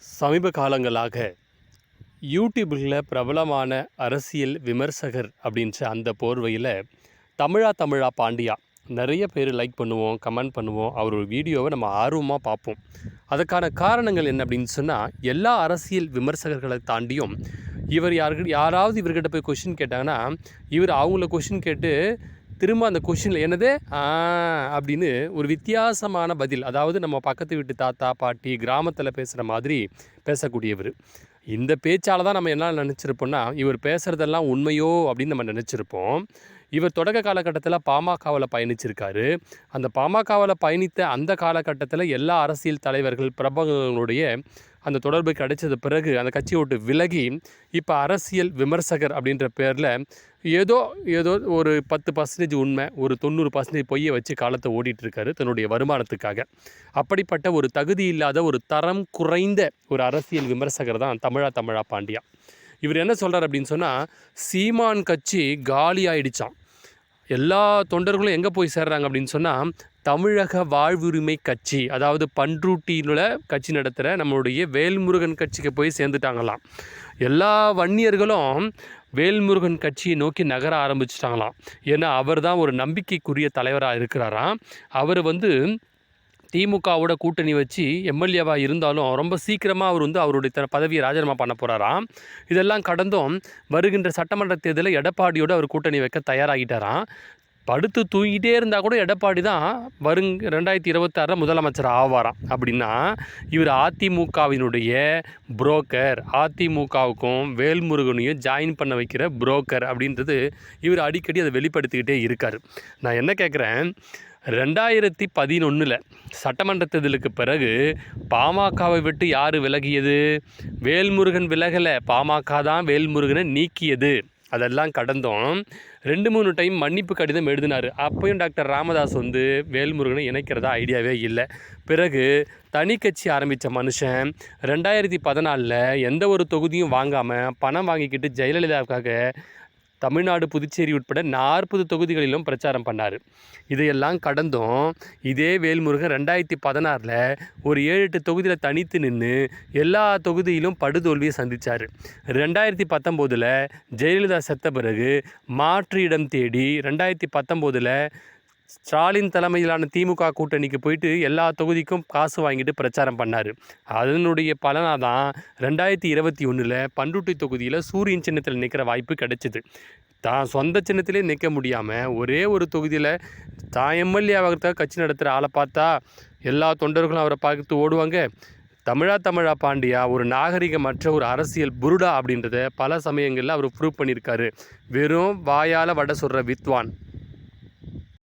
சமீப காலங்களாக யூடியூபில் பிரபலமான அரசியல் விமர்சகர் அப்படின்ற அந்த போர்வையில் தமிழா பாண்டியா நிறைய பேர் லைக் பண்ணுவோம், கமெண்ட் பண்ணுவோம். அவர் ஒரு வீடியோவை நம்ம ஆர்வமாக பார்ப்போம். அதுக்கான காரணங்கள் என்ன அப்படின்னு சொன்னால், எல்லா அரசியல் விமர்சகர்களை தாண்டியும் இவர் யாராவது இவர்கிட்ட போய் கொஷின் கேட்டாங்கன்னா, இவர் அவங்கள கொஷின் கேட்டு திரும்ப அந்த கொஷினில் என்னது அப்படின்னு ஒரு வித்தியாசமான பதில், அதாவது நம்ம பக்கத்து வீட்டு தாத்தா பாட்டி கிராமத்தில் பேசுகிற மாதிரி பேசக்கூடியவர். இந்த பேச்சால் தான் நம்ம என்ன நினச்சிருப்போம்னா, இவர் பேசுகிறதெல்லாம் உண்மையோ அப்படின்னு நம்ம நினச்சிருப்போம். இவர் தொடக்க காலகட்டத்தில் பாமகவில் பயணிச்சிருக்காரு. அந்த பாமகவில் பயணித்த அந்த காலகட்டத்தில் எல்லா அரசியல் தலைவர்கள் பிரபலங்களுடைய அந்த தொடர்பு கிடைச்சது பிறகு அந்த கட்சியை விட்டு விலகி இப்போ அரசியல் விமர்சகர் அப்படின்ற பேரில் ஏதோ ஒரு 10% உண்மை, ஒரு 90% பொய்யை வச்சு காலத்தை ஓடிட்டுருக்காரு தன்னுடைய வருமானத்துக்காக. அப்படிப்பட்ட ஒரு தகுதி இல்லாத, ஒரு தரம் குறைந்த ஒரு அரசியல் விமர்சகர் தான் தமிழா பாண்டியா. இவர் என்ன சொல்கிறார் அப்படின்னு சொன்னால், சீமான் கட்சி காலி ஆயிடுச்சான். எல்லா தொண்டர்களும் எங்கே போய் சேர்றாங்க அப்படின்னு சொன்னால், தமிழக வாழ்வுரிமை கட்சி, அதாவது பண்ருட்டியில் கட்சி நடத்துகிற நம்மளுடைய வேல்முருகன் கட்சிக்கு போய் சேர்ந்துட்டாங்களாம். எல்லா வன்னியர்களும் வேல்முருகன் கட்சியை நோக்கி நகர ஆரம்பிச்சிட்டாங்களாம். ஏன்னா அவர் தான் ஒரு நம்பிக்கைக்குரிய தலைவராக இருக்கிறாராம். அவர் திமுகவோட கூட்டணி வச்சு எம்எல்ஏவாக இருந்தாலும் ரொம்ப சீக்கிரமாக அவர் அவருடைய பதவியை ராஜினாமா பண்ண போகிறாராம். இதெல்லாம் கடந்தும் வருகின்ற சட்டமன்ற தேர்தலில் எடப்பாடியோடு அவர் கூட்டணி வைக்க தயாராகிட்டாராம். படுத்து தூங்கிட்டே இருந்தால் கூட எடப்பாடி தான் 2026 முதலமைச்சர் ஆவாராம். அப்படின்னா இவர் அதிமுகவினுடைய புரோக்கர், அதிமுகவுக்கும் வேல்முருகனையும் ஜாயின் பண்ண வைக்கிற புரோக்கர் அப்படின்றது இவர் அடிக்கடி அதை வெளிப்படுத்திக்கிட்டே இருக்கார். நான் என்ன கேட்குறேன், 2011 சட்டமன்ற தேர்தலுக்கு பிறகு பாமகவை விட்டு யார் விலகியது? வேல்முருகன் விலகலை, பாமக தான் வேல்முருகனை நீக்கியது. அதெல்லாம் கடந்தோம் 2-3 டைம் மன்னிப்பு கடிதம் எழுதினார். அப்பையும் டாக்டர் ராமதாஸ் வேல்முருகனை இணைக்கிறதா ஐடியாவே இல்லை. பிறகு தனி கட்சி ஆரம்பித்த மனுஷன் 2014 எந்த ஒரு தொகுதியும் வாங்காமல் பணம் வாங்கிக்கிட்டு ஜெயலலிதாவுக்காக தமிழ்நாடு, புதுச்சேரி உட்பட 40 தொகுதிகளிலும் பிரச்சாரம் பண்ணார். இதையெல்லாம் கடந்தும் இதே வேல்முருகன் 2016 ஒரு 7-8 தொகுதியில் தனித்து நின்று எல்லா தொகுதியிலும் படுதோல்வியை சந்தித்தார். 2019 ஜெயலலிதா செத்த பிறகு மாற்று இடம் தேடி 2019 ஸ்டாலின் தலைமையிலான திமுக கூட்டணிக்கு போயிட்டு எல்லா தொகுதிக்கும் காசு வாங்கிட்டு பிரச்சாரம் பண்ணார். அதனுடைய பலனாக தான் 2021 பண்ருட்டி தொகுதியில் சூரியன் சின்னத்தில் நிற்கிற வாய்ப்பு கிடைச்சிது. தான் சொந்த சின்னத்திலே நிற்க முடியாமல் ஒரே ஒரு தொகுதியில் தான் எம்எல்ஏவாக கட்சி நடத்துகிற ஆளை பார்த்தா எல்லா தொண்டர்களும் அவரை பார்த்து ஓடுவாங்க. தமிழா பாண்டியா ஒரு நாகரிகமற்ற ஒரு அரசியல் புருடா அப்படின்றத பல சமயங்களில் அவர் ப்ரூவ் பண்ணியிருக்காரு. வெறும் வாயால் வடை சொல்கிற வித்வான்.